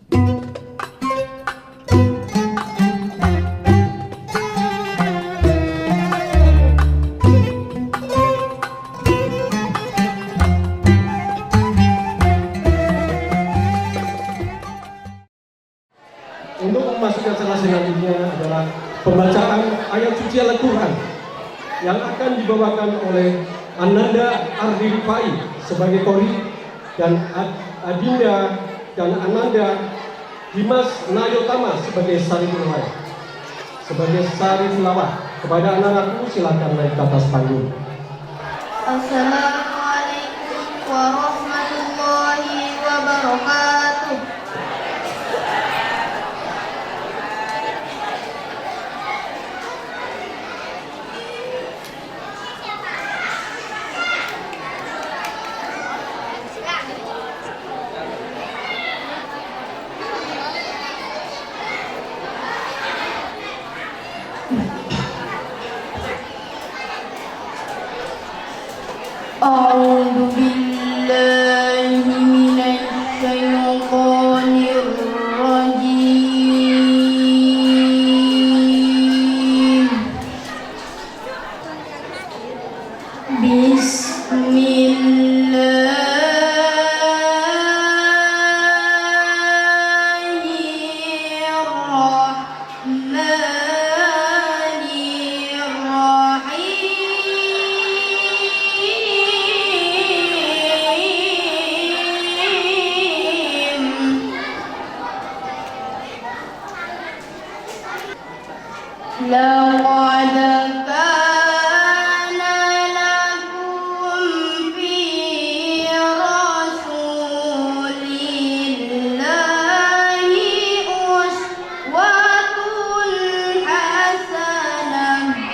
Untuk memasukkan salah selanjutnya adalah pembacaan ayat suci Al-Quran yang akan dibawakan oleh Ananda Ardifai sebagai qori dan Adinda dan Ananda Dimas Nayotama sebagai sari tilawah. Kepada anak-anakku silakan naik ke atas panggung. Assalamualaikum warahmatullahi wabarakatuh. أعوذ بالله من الشيطان الرجيم. بسم الله لقد كان لكم في رسول الله أسوة حسنة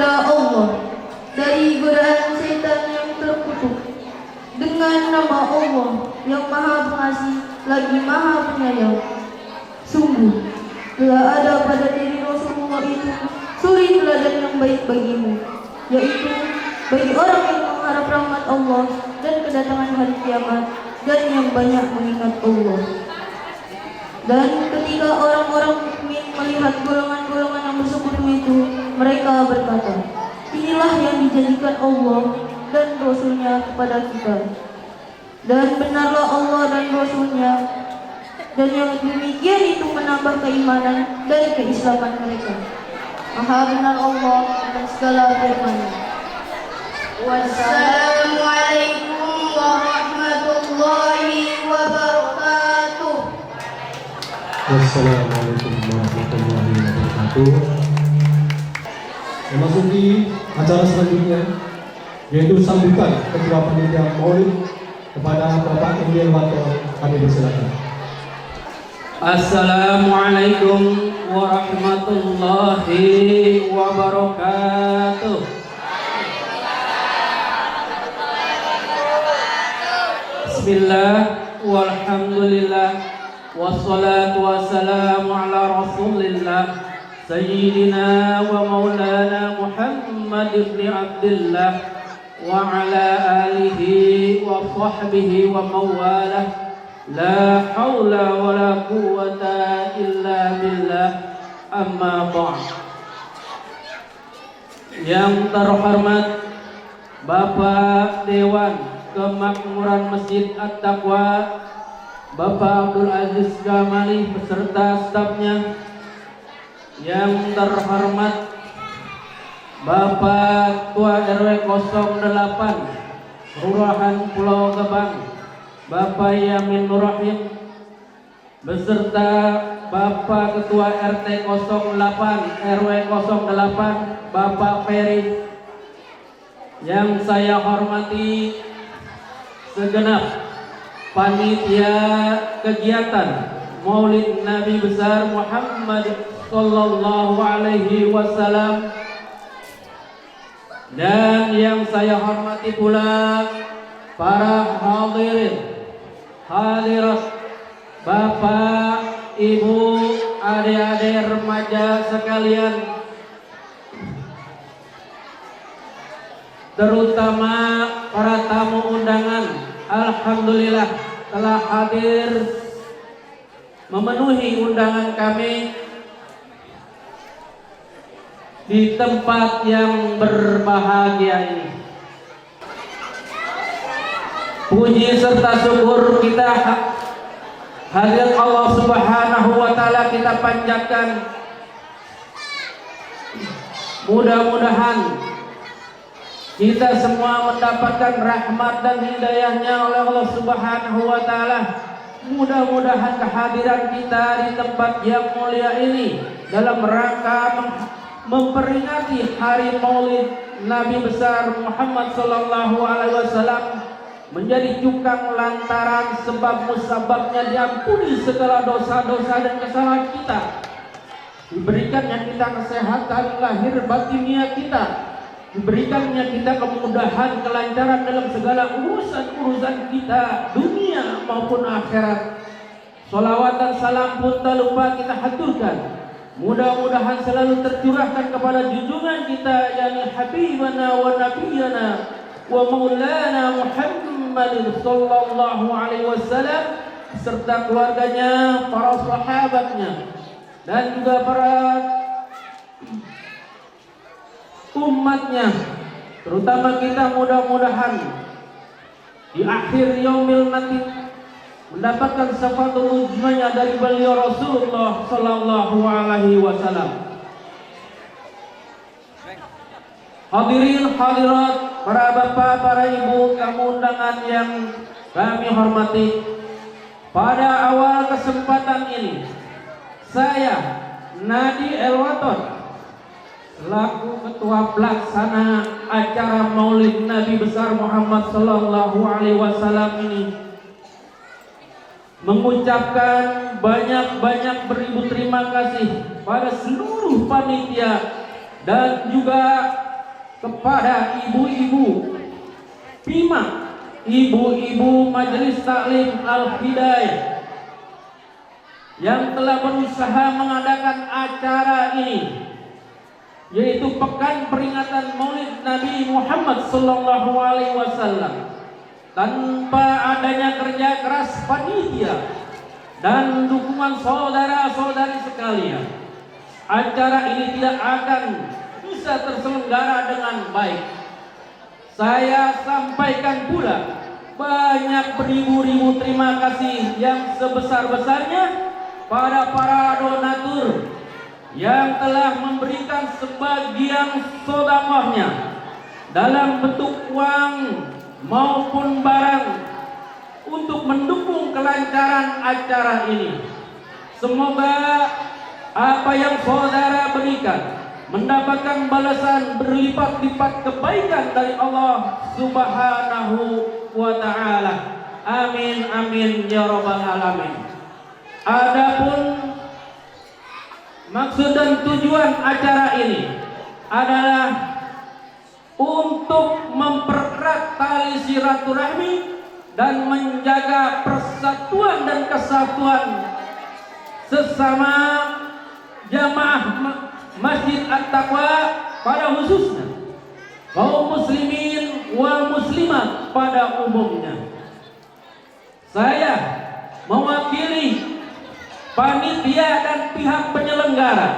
kepada Allah dari godaan setan yang terkutuk. Dengan nama Allah yang Maha Pengasih lagi Maha Penyayang. Sungguh telah ada pada diri Rasulullah itu suri teladan yang baik bagimu, yaitu bagi orang yang mengharap rahmat Allah dan kedatangan hari kiamat, dan yang banyak mengingat Allah. Dan ketika orang-orang mukmin melihat golongan-golongan yang bersekutu itu, mereka berkata, inilah yang dijanjikan Allah dan Rasulnya kepada kita. Dan benarlah Allah dan Rasulnya, dan yang demikian itu menambah keimanan dan keislaman mereka. Maha benar Allah dan segala firman-Nya. Wassalamualaikum warahmatullahi wabarakatuh. Wassalamualaikum warahmatullahi wabarakatuh. Memasuki acara selanjutnya, yaitu sambutan Ketua Panitia Maulid kepada Bapak Emil Wato. Kami persilakan. Assalamualaikum warahmatullahi wabarakatuh. Bismillah walhamdulillah wassalatu wassalamu ala rasulillah sayyidina wa maulana Muhammad ibn Abdullah wa ala alihi wa sahbihi wa mawalah. La haula wa la quwwata illa billah, amma ba'd. Yang terhormat Bapak Dewan Kemakmuran Masjid At-Taqwa, Bapak Abdul Aziz Kamali beserta stafnya. Yang terhormat Bapak Ketua RW 08 Kelurahan Pulau Gebang, Bapak Yamin Nurrahim, beserta Bapak Ketua RT 08 RW 08 Bapak Ferry. Yang saya hormati segenap panitia kegiatan Maulid Nabi besar Muhammad sallallahu alaihi wasallam, dan yang saya hormati pula para hadirin hadirat, Bapak, Ibu, adik-adik remaja sekalian, terutama para tamu undangan. Alhamdulillah telah hadir memenuhi undangan kami di tempat yang berbahagia ini. Puji serta syukur kita hadirat Allah Subhanahu wa taala kita panjatkan. Mudah-mudahan kita semua mendapatkan rahmat dan hidayahnya oleh Allah Subhanahu wa taala. Mudah-mudahan kehadiran kita di tempat yang mulia ini dalam rangka memperingati hari Maulid Nabi besar Muhammad sallallahu alaihi wasallam menjadi cukang lantaran sebab musababnya diampuni segala dosa-dosa dan kesalahan kita, diberikannya kita kesehatan lahir batinia kita, diberikannya kita kemudahan kelancaran dalam segala urusan-urusan kita dunia maupun akhirat. Salawat dan salam pun tak lupa kita haturkan, mudah-mudahan selalu tercurahkan kepada junjungan kita yakni habibana wa nabiyana wa maulana Muhammad sallallahu alaihi wasallam serta keluarganya, para sahabatnya, dan juga para umatnya. Terutama kita mudah-mudahan di akhir yaumil nanti mendapatkan syafatul uzmanya dari beliau Rasulullah sallallahu alaihi wasallam. Hadirin hadirat, para bapak, para ibu, tamu undangan yang kami hormati, pada awal kesempatan ini saya Nadi Elwaton selaku ketua pelaksana acara Maulid Nabi besar Muhammad sallallahu alaihi wasallam ini mengucapkan banyak-banyak beribu terima kasih pada seluruh panitia dan juga kepada ibu-ibu PIMA, ibu-ibu Majelis Taklim Al-Hidayah yang telah berusaha mengadakan acara ini, yaitu Pekan Peringatan Maulid Nabi Muhammad sallallahu alaihi wasallam. Tanpa adanya kerja keras panitia dan dukungan saudara-saudari sekalian, acara ini tidak akan bisa terselenggara dengan baik. Saya sampaikan pula banyak beribu-ribu terima kasih yang sebesar-besarnya pada para donatur yang telah memberikan sebagian sedekahnya dalam bentuk uang maupun barang untuk mendukung kelancaran acara ini. Semoga apa yang saudara berikan mendapatkan balasan berlipat-lipat kebaikan dari Allah Subhanahu wa ta'ala. Amin amin ya rabbal alamin. Adapun maksud dan tujuan acara ini adalah untuk mempererat tali silaturahmi dan menjaga persatuan dan kesatuan sesama jamaah Masjid At-Taqwa, pada khususnya kaum muslimin wal muslimat pada umumnya. Saya mewakili panitia dan pihak penyelenggara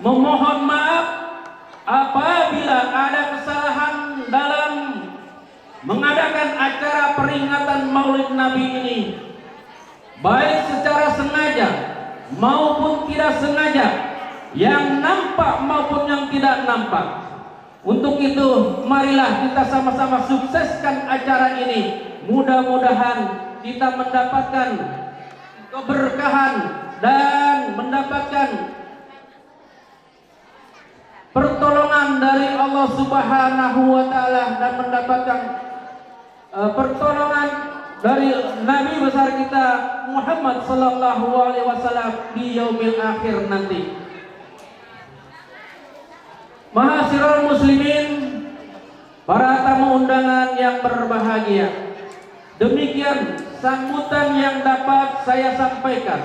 memohon maaf apabila ada kesalahan dalam mengadakan acara peringatan Maulid Nabi ini, baik secara sengaja maupun tidak sengaja, yang nampak maupun yang tidak nampak. Untuk itu marilah kita sama-sama sukseskan acara ini. Mudah-mudahan kita mendapatkan keberkahan dan mendapatkan pertolongan dari Allah Subhanahu wa ta'ala, dan mendapatkan pertolongan dari Nabi besar kita Muhammad sallallahu alaihi wasallam di yaumil akhir nanti. Mahasirul muslimin, para tamu undangan yang berbahagia, demikian sambutan yang dapat saya sampaikan.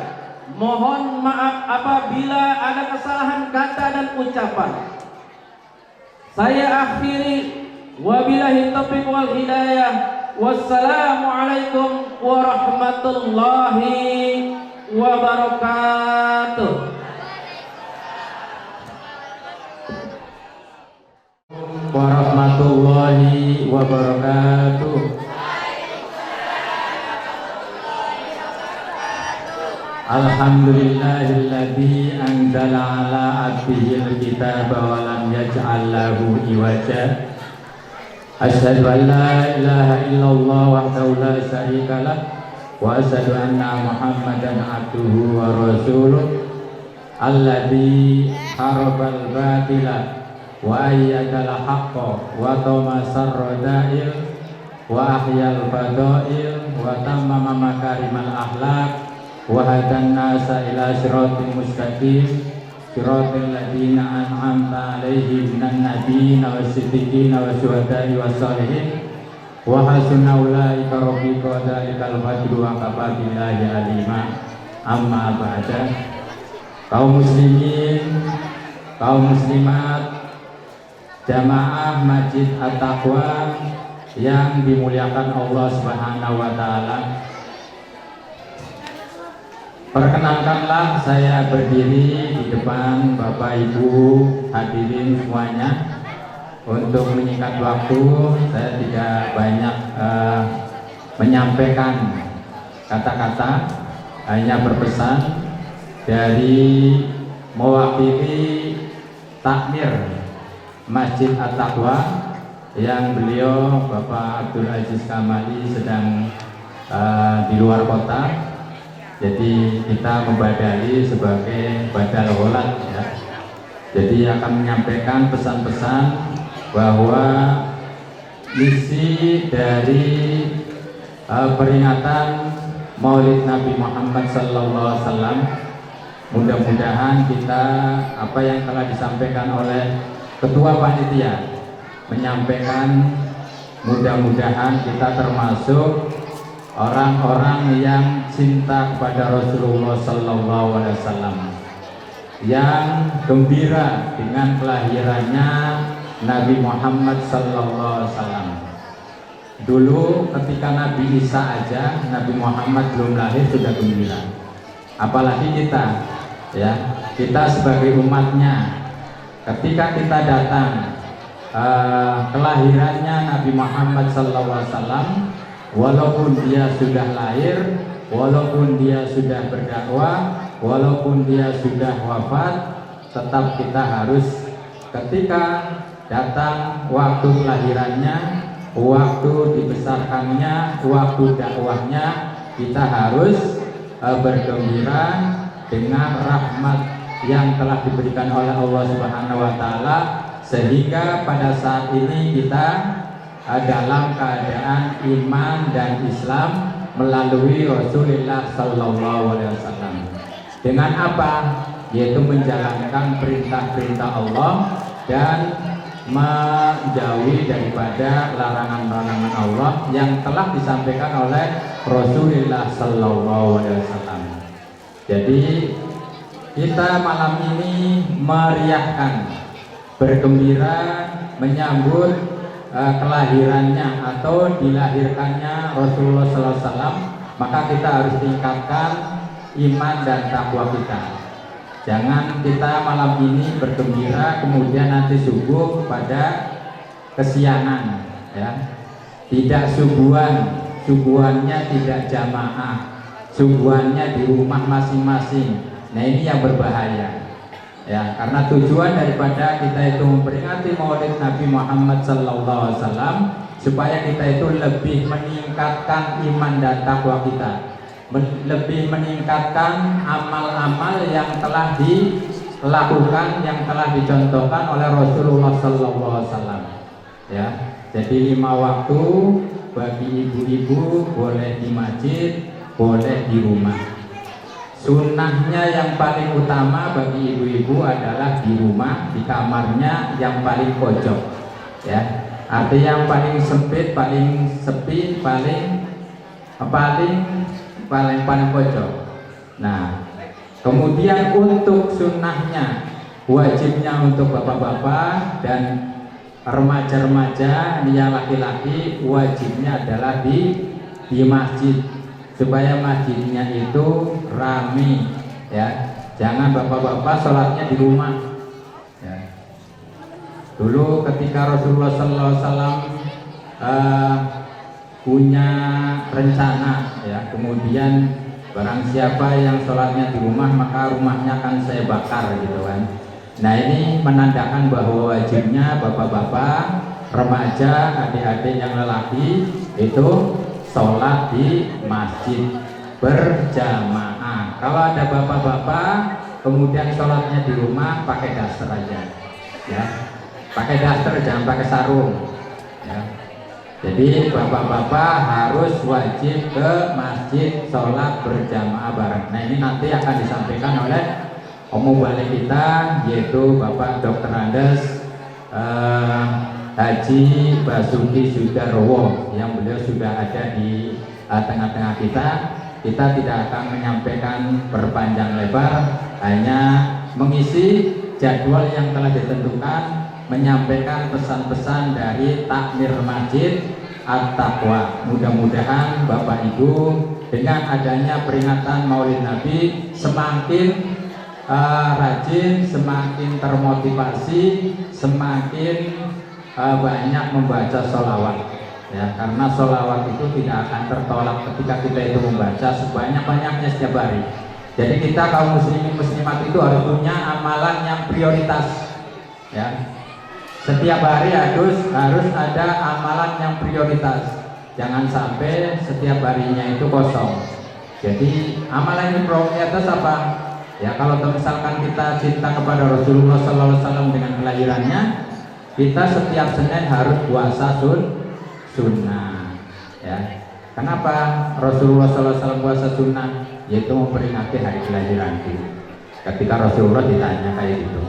Mohon maaf apabila ada kesalahan kata dan ucapan. Saya akhiri, wabillahi taufiq wal hidayah. Wassalamualaikum warahmatullahi wabarakatuh. Warahmatullahi wabarakatuh. Alhamdulillahilladzi anzala ala abdihil kitaba wa lam yaj'al lahu iwaja. Asyhadu an la ilaha illallah wahdahu la syarika lah wa asyhadu anna Muhammadan abduhu wa rasuluh alladzi harabal batila wa ayyadal haqqa wa tamasar radail wa ahyal fadail wa tammama makarimal akhlaq wa hadan nasa ila siratal mustaqim siratal ladzina an'amta 'alaihim minan nabiyyin was-siddiqin wasyuhada'i was-shalihin wa hasuna ulaika rafiqa dzalikal fadlu wa kafa billahi alima. Amma ba'da. Kaum muslimin, kaum muslimat, jamaah Masjid At-Taqwa yang dimuliakan Allah Subhanahu wa ta'ala, perkenankanlah saya berdiri di depan Bapak Ibu hadirin semuanya untuk menyingkat waktu. Saya tidak banyak menyampaikan kata-kata, hanya berpesan dari mewakili takmir Masjid At-Taqwa yang beliau Bapak Abdul Aziz Kamali sedang di luar kota. Jadi kita membadali sebagai badal holat ya. Jadi akan menyampaikan pesan-pesan bahwa misi dari peringatan Maulid Nabi Muhammad sallallahu alaihi wasallam, mudah-mudahan kita apa yang telah disampaikan oleh Ketua Panitia menyampaikan mudah-mudahan kita termasuk orang-orang yang cinta kepada Rasulullah Sallallahu Alaihi Wasallam, yang gembira dengan kelahirannya Nabi Muhammad Sallallahu Alaihi Wasallam. Dulu ketika Nabi Isa aja, Nabi Muhammad belum lahir sudah gembira, apalagi kita, ya, kita sebagai umatnya. Ketika kita datang kelahirannya Nabi Muhammad SAW, walaupun dia sudah lahir, walaupun dia sudah berdakwah, walaupun dia sudah wafat, tetap kita harus ketika datang waktu kelahirannya, waktu dibesarkannya, waktu dakwahnya, kita harus bergembira dengan rahmat yang telah diberikan oleh Allah Subhanahu wa taala, sehingga pada saat ini kita dalam keadaan iman dan Islam melalui Rasulullah Sallallahu Alaihi Wasallam. Dengan apa? Yaitu menjalankan perintah-perintah Allah dan menjauhi daripada larangan-larangan Allah yang telah disampaikan oleh Rasulullah Sallallahu Alaihi Wasallam. Jadi kita malam ini meriahkan, bergembira menyambut kelahirannya atau dilahirkannya Rasulullah Sallallahu Alaihi Wasallam, maka kita harus tingkatkan iman dan takwa kita. Jangan kita malam ini bergembira kemudian nanti subuh pada kesiangan, ya. Tidak subuhan, subuhannya tidak jamaah, subuhannya di rumah masing-masing. Nah, ini yang berbahaya, ya, karena tujuan daripada kita itu memperingati Maulid Nabi Muhammad SAW supaya kita itu lebih meningkatkan iman dan takwa kita, lebih meningkatkan amal-amal yang telah dilakukan, yang telah dicontohkan oleh Rasulullah SAW. Ya, jadi 5 waktu bagi ibu-ibu boleh di masjid, boleh di rumah. Sunnahnya yang paling utama bagi ibu-ibu adalah di rumah, di kamarnya yang paling pojok, ya. Artinya yang paling sempit, paling sepi, paling pojok. Nah, kemudian untuk sunnahnya, wajibnya untuk bapak-bapak dan remaja-remaja yang laki-laki, wajibnya adalah di masjid supaya masjidnya itu rame, ya. Jangan bapak-bapak sholatnya di rumah, ya. Dulu ketika Rasulullah SAW punya rencana, ya, kemudian barang siapa yang sholatnya di rumah maka rumahnya akan saya bakar, gitu kan. Nah, ini menandakan bahwa wajibnya bapak-bapak, remaja, adik-adik yang lelaki itu sholat di masjid berjamaah. Kalau ada bapak-bapak kemudian sholatnya di rumah, pakai daster aja, ya, pakai daster, jangan pakai sarung, ya. Jadi bapak-bapak harus wajib ke masjid sholat berjamaah bareng. Nah, ini nanti akan disampaikan oleh Om Balik kita, yaitu Bapak Dr. Andes Haji Basuki Sudarwo, yang beliau sudah ada di tengah-tengah kita. Kita tidak akan menyampaikan berpanjang lebar, hanya mengisi jadwal yang telah ditentukan, menyampaikan pesan-pesan dari takmir masjid At-Taqwa. Mudah-mudahan Bapak Ibu dengan adanya peringatan Maulid Nabi semakin rajin, semakin termotivasi, semakin banyak membaca sholawat, ya, karena sholawat itu tidak akan tertolak ketika kita itu membaca sebanyak-banyaknya setiap hari. Jadi kita kaum muslimin muslimat itu harus punya amalan yang prioritas, ya. Setiap hari harus ada amalan yang prioritas. Jangan sampai setiap harinya itu kosong. Jadi amalan yang prioritas apa? Ya, kalau misalkan kita cinta kepada Rasulullah SAW dengan kelahirannya, kita setiap Senin harus puasa sunnah. Ya. Kenapa Rasulullah SAW puasa sunnah? Yaitu memperingati hari kelahiranku. Ketika Rasulullah ditanya kayak gitu.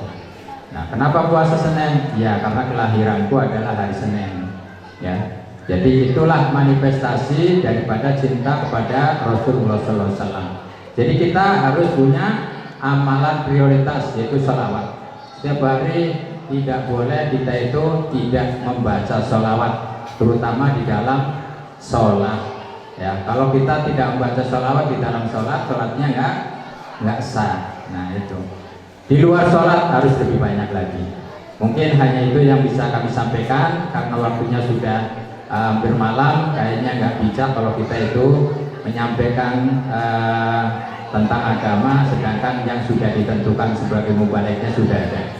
Nah, kenapa puasa Senin? Ya, karena kelahiranku adalah hari Senin. Ya, jadi itulah manifestasi daripada cinta kepada Rasulullah SAW. Jadi kita harus punya amalan prioritas, yaitu sholawat. Setiap hari tidak boleh kita itu tidak membaca sholawat, terutama di dalam sholat. Ya, kalau kita tidak membaca sholawat di dalam sholat, sholatnya nggak sah. Nah itu. Di luar sholat harus lebih banyak lagi. Mungkin hanya itu yang bisa kami sampaikan karena waktunya sudah hampir malam. Kayaknya nggak bijak kalau kita itu menyampaikan tentang agama, sedangkan yang sudah ditentukan sebagai mubaliknya sudah ada.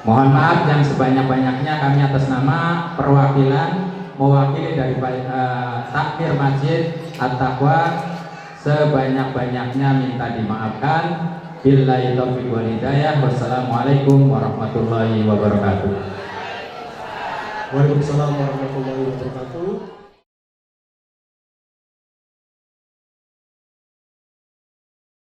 Mohon maaf yang sebanyak-banyaknya kami atas nama perwakilan mewakili dari Takmir Masjid At-Taqwa sebanyak-banyaknya minta dimaafkan. Billahi taufiq wal hidayah. Wassalamualaikum warahmatullahi wabarakatuh. Waalaikumsalam warahmatullahi wabarakatuh.